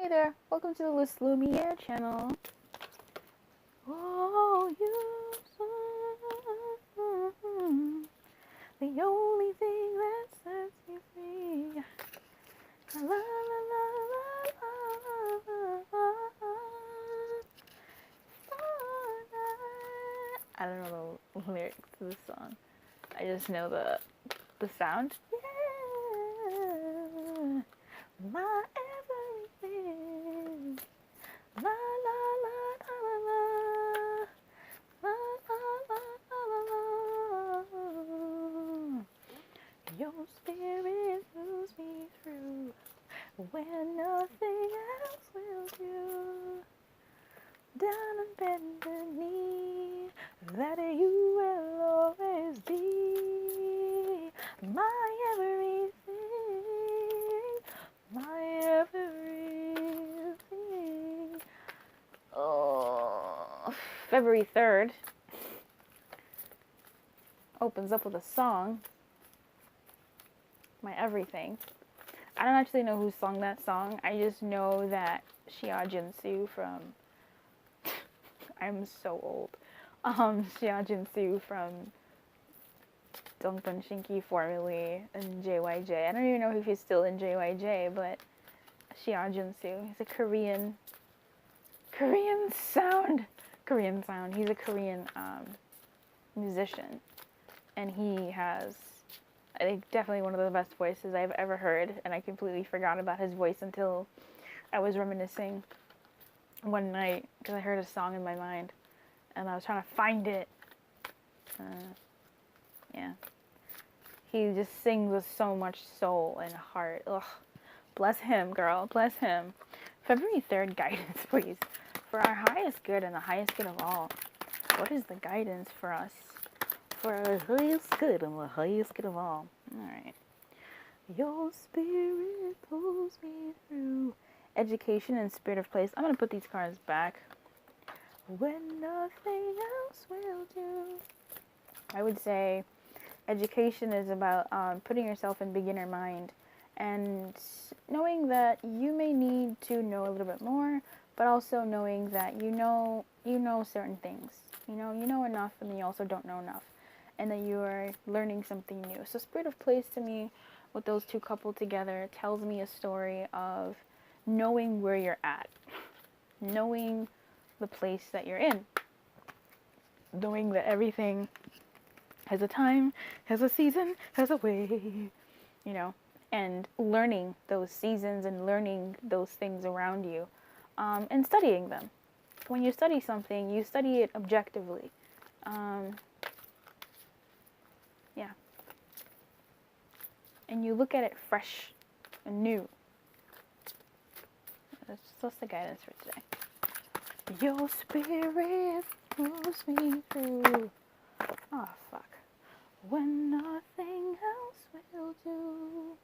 there, welcome to the Liz Lumiere channel. Oh, you, the only thing that sets me free. La la la la la la. I don't know the lyrics to the song. I just know the sound. Yeah, my everything. La la la la la la la la la la. Your spirit moves me through when nothing else will do. Down and bend the knee, that you will always be my everything, my everything. Oh, February 3rd opens up with a song, My Everything. I don't actually know who sung that song. I just know that Xia Jinsu from I'm so old. Xia Jinsu from Dongban Shinki, formerly in JYJ. I don't even know if he's still in JYJ, but Xia Jinsu. He's a Korean sound. He's a Korean musician, and he has, I think, definitely one of the best voices I've ever heard. And I completely forgot about his voice until I was reminiscing one night because I heard a song in my mind, and I was trying to find it. Yeah, he just sings with so much soul and heart. Ugh, bless him, girl, bless him. February 3rd guidance, please, for our highest good and the highest good of all. What is the guidance for us? For our highest good and the highest good of all. Alright. Your spirit pulls me through. Education and spirit of place. I'm going to put these cards back. When nothing else will do. I would say education is about putting yourself in beginner mind and knowing that you may need to know a little bit more, but also knowing that you know certain things. You know enough, and then you also don't know enough, and that you are learning something new. So spirit of place to me, with those two coupled together, tells me a story of knowing where you're at, knowing the place that you're in, knowing that everything has a time, has a season, has a way, and learning those seasons and learning those things around you, and studying them. When you study something, you study it objectively. Yeah. And you look at it fresh and new. That's the guidance for today. Your spirit moves me through. Oh, fuck. When nothing else will do.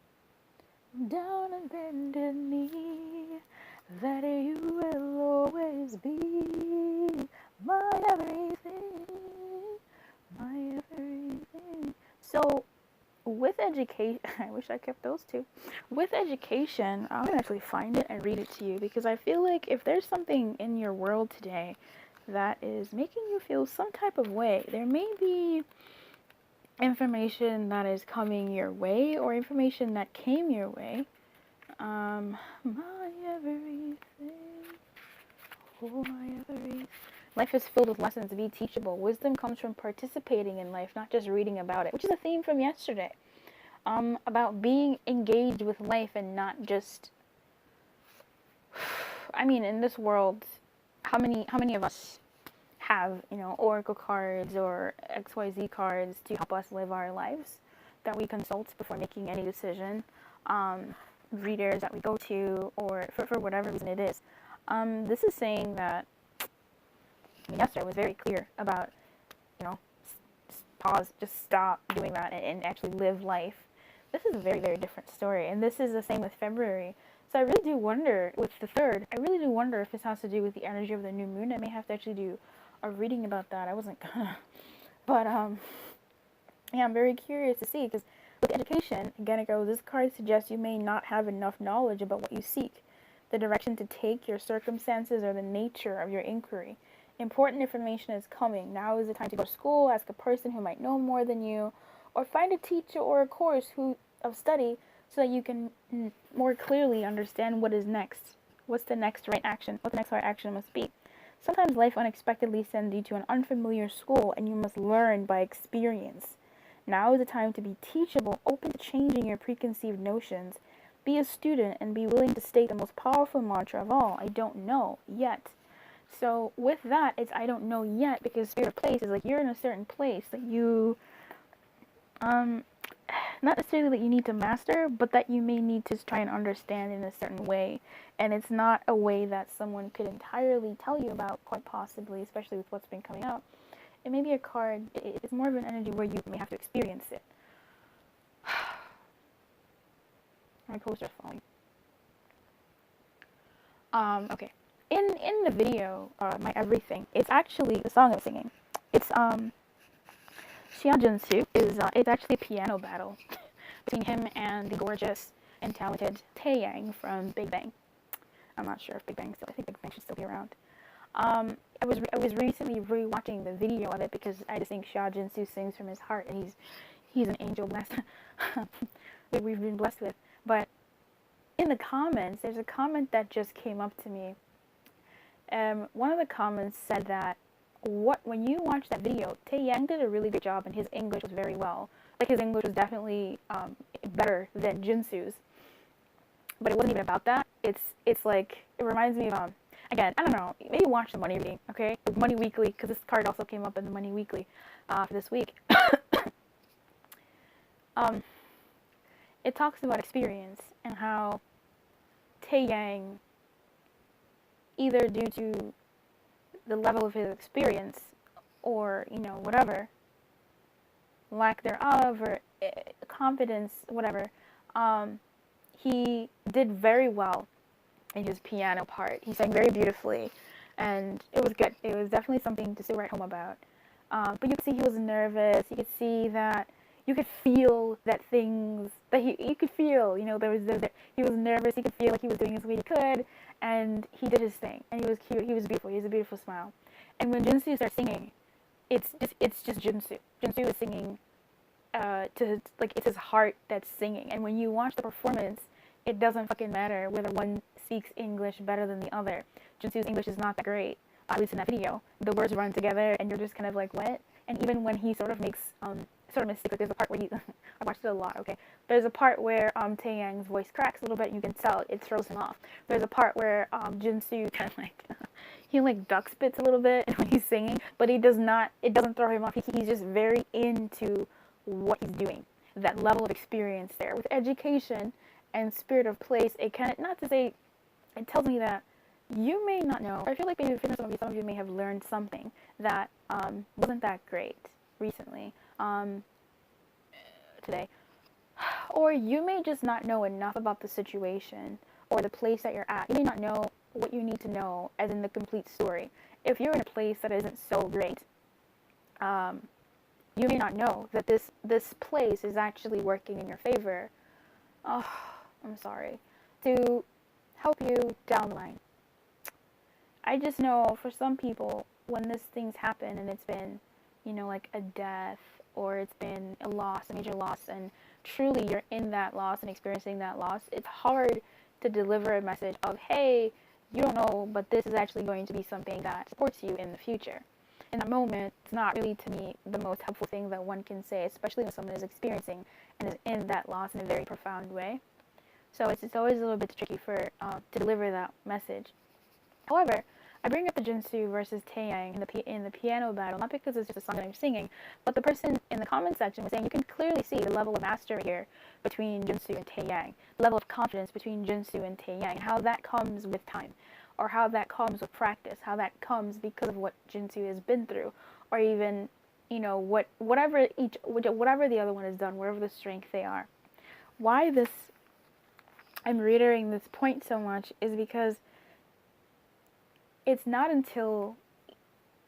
Down and bended knee, that you will always be my everything, my everything. So, with education, I wish I kept those two. With education, I'm going to actually find it and read it to you, because I feel like if there's something in your world today that is making you feel some type of way, there may be information that is coming your way, or information that came your way. My everything. Oh, my everything. Life is filled with lessons to be teachable. Wisdom comes from participating in life, not just reading about it, which is a theme from yesterday. About being engaged with life and not just, in this world, how many of us have, oracle cards or XYZ cards to help us live our lives that we consult before making any decision, readers that we go to, or for whatever reason it is. This is saying that, yesterday was very clear about, pause, just stop doing that and actually live life. This is a very, very different story, and this is the same with February. So I really do wonder, with the 3rd, I really do wonder if this has to do with the energy of the new moon. I may have to actually do a reading about that. I wasn't gonna, but yeah, I'm very curious to see, because with education, again it goes, this card suggests you may not have enough knowledge about what you seek. the direction to take, your circumstances, or the nature of your inquiry. Important information is coming. Now is the time to go to school, ask a person who might know more than you, or find a teacher or a course of study so that you can more clearly understand what is next. What's the next right action? What the next right action must be. Sometimes life unexpectedly sends you to an unfamiliar school and you must learn by experience. Now is the time to be teachable, open to changing your preconceived notions. Be a student and be willing to state the most powerful mantra of all, I don't know yet. So with that, it's I don't know yet, because spirit of place is like you're in a certain place that you, not necessarily that you need to master, but that you may need to try and understand in a certain way. And it's not a way that someone could entirely tell you about, quite possibly, especially with what's been coming up. It may be a card, it's more of an energy where you may have to experience it. My poster's falling. Okay. In the video, My Everything, it's actually the song I'm singing. It's Xia Junsu is it's actually a piano battle between him and the gorgeous and talented Taeyang from Big Bang. I'm not sure if Big Bang still. I think Big Bang should still be around. I was recently rewatching the video of it because I just think Xia Junsu sings from his heart, and he's an angel blessed that we've been blessed with. But in the comments, there's a comment that just came up to me. One of the comments said that when you watch that video, Taeyang did a really good job, and his English was very well. Like, his English was definitely better than Jinsu's. But it wasn't even about that. It's like, it reminds me of, again, I don't know, maybe watch the Money reading, okay? The Money Weekly, because this card also came up in the Money Weekly for this week. It talks about experience and how Taeyang, either due to the level of his experience or, whatever, lack thereof, or confidence, whatever, he did very well in his piano part. He sang very beautifully, and it was good. It was definitely something to still write home about. But you could see he was nervous. You could see that, you could feel that things, that you could feel, he was nervous. You could feel like he was doing as well he could, and he did his thing, and he was cute. He was beautiful. He has a beautiful smile. And when Jinsu starts singing, it's just Jinsu. Jinsu is singing it's his heart that's singing. And when you watch the performance, it doesn't fucking matter whether one speaks English better than the other. Jinsu's English is not that great, at least in that video. The words run together, and you're just kind of like, what? And even when he sort of makes, sort of mistakes, like there's a part where I watched it a lot, okay? There's a part where Taeyang's voice cracks a little bit, and you can tell it throws him off. There's a part where Jinsu kind of like, he like duck spits a little bit when he's singing, but it doesn't throw him off. He's just very into what he's doing. That level of experience there. With education and spirit of place, it tells me that you may not know, or I feel like maybe some of you may have learned something that wasn't that great recently, today. Or you may just not know enough about the situation or the place that you're at. You may not know what you need to know, as in the complete story. If you're in a place that isn't so great, you may not know that this place is actually working in your favor. Oh, I'm sorry. To help you down the line. I just know for some people, when these things happen and it's been, like a death, or it's been a loss, a major loss, and truly you're in that loss and experiencing that loss, it's hard to deliver a message of, hey, you don't know, but this is actually going to be something that supports you in the future. In that moment, it's not really, to me, the most helpful thing that one can say, especially when someone is experiencing and is in that loss in a very profound way. So it's always a little bit tricky to deliver that message. However, I bring up the Jinsu versus Taeyang in the piano battle, not because it's just a song that I'm singing, but the person in the comment section was saying you can clearly see the level of mastery here between Jinsu and Taeyang, the level of confidence between Jinsu and Taeyang, and how that comes with time, or how that comes with practice, how that comes because of what Jinsu has been through, or even, whatever the other one has done, whatever the strength they are. Why I'm reiterating this point so much is because it's not until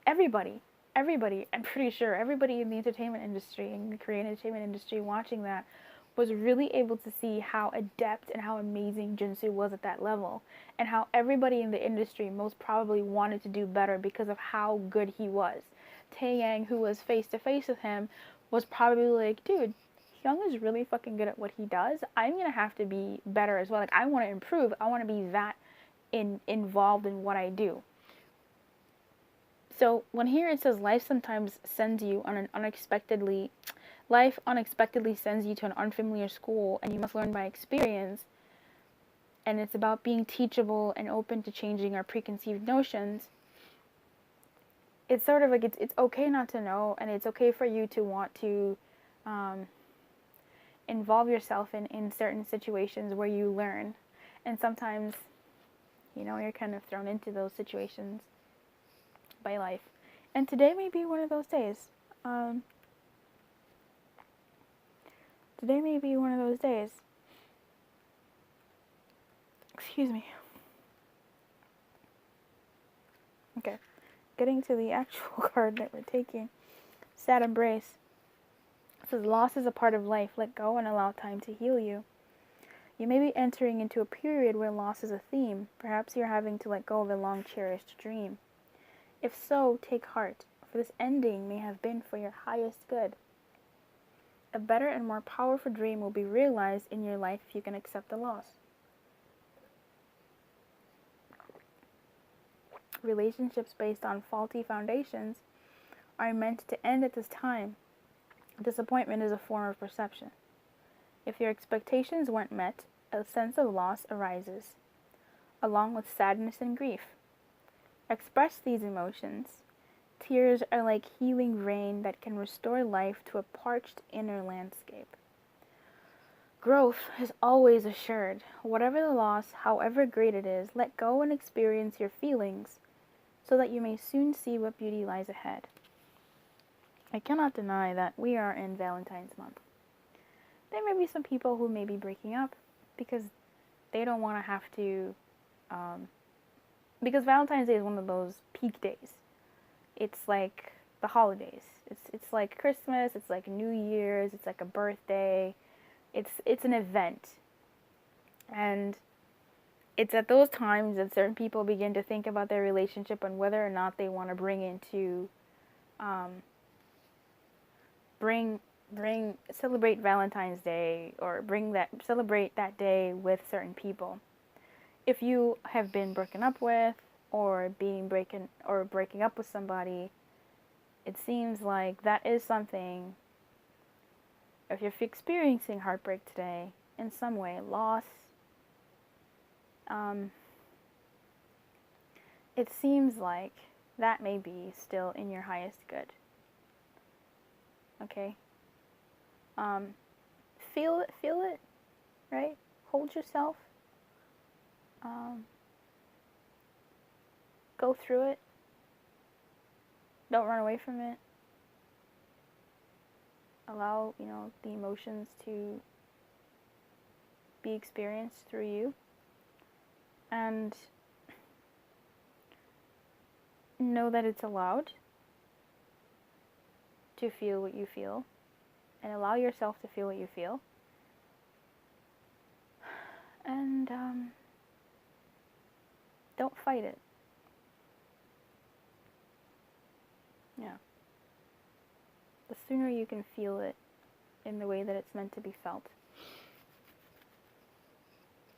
everybody, I'm pretty sure, everybody in the entertainment industry, in the Korean entertainment industry watching that, was really able to see how adept and how amazing Jinsu was at that level, and how everybody in the industry most probably wanted to do better because of how good he was. Taeyang, who was face to face with him, was probably like, dude, Hyung is really fucking good at what he does. I'm gonna have to be better as well. Like, I want to improve. I want to be that involved in what I do. So when here it says life sometimes sends you on an life unexpectedly sends you to an unfamiliar school and you must learn by experience, and it's about being teachable and open to changing our preconceived notions. It's sort of like it's okay not to know, and it's okay for you to want to involve yourself in certain situations where you learn. And sometimes, you're kind of thrown into those situations by life. And today may be one of those days. Today may be one of those days. Excuse me. Okay. Getting to the actual card that we're taking. Sad Embrace. It says, loss is a part of life. Let go and allow time to heal you. You may be entering into a period where loss is a theme. Perhaps you're having to let go of a long-cherished dream. If so, take heart, for this ending may have been for your highest good. A better and more powerful dream will be realized in your life if you can accept the loss. Relationships based on faulty foundations are meant to end at this time. Disappointment is a form of perception. If your expectations weren't met, a sense of loss arises, along with sadness and grief. Express these emotions. Tears are like healing rain that can restore life to a parched inner landscape. Growth is always assured. Whatever the loss, however great it is, let go and experience your feelings so that you may soon see what beauty lies ahead. I cannot deny that we are in Valentine's month. There may be some people who may be breaking up because they don't want to have to, because Valentine's Day is one of those peak days. It's like the holidays. It's like Christmas, it's like New Year's, it's like a birthday. It's an event. And it's at those times that certain people begin to think about their relationship and whether or not they want to celebrate Valentine's Day or celebrate that day with certain people. If you have been broken up with or breaking up with somebody, it seems like that is something. If you're experiencing heartbreak today in some way, loss, it seems like that may be still in your highest good. Okay? Feel it, right? Hold yourself. Go through it. Don't run away from it. Allow, the emotions to be experienced through you. And know that it's allowed to feel what you feel. And allow yourself to feel what you feel. And don't fight it. Yeah. The sooner you can feel it in the way that it's meant to be felt,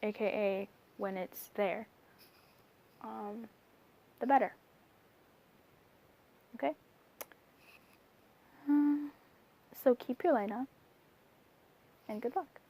aka when it's there, the better. Okay? So keep your light on, and good luck.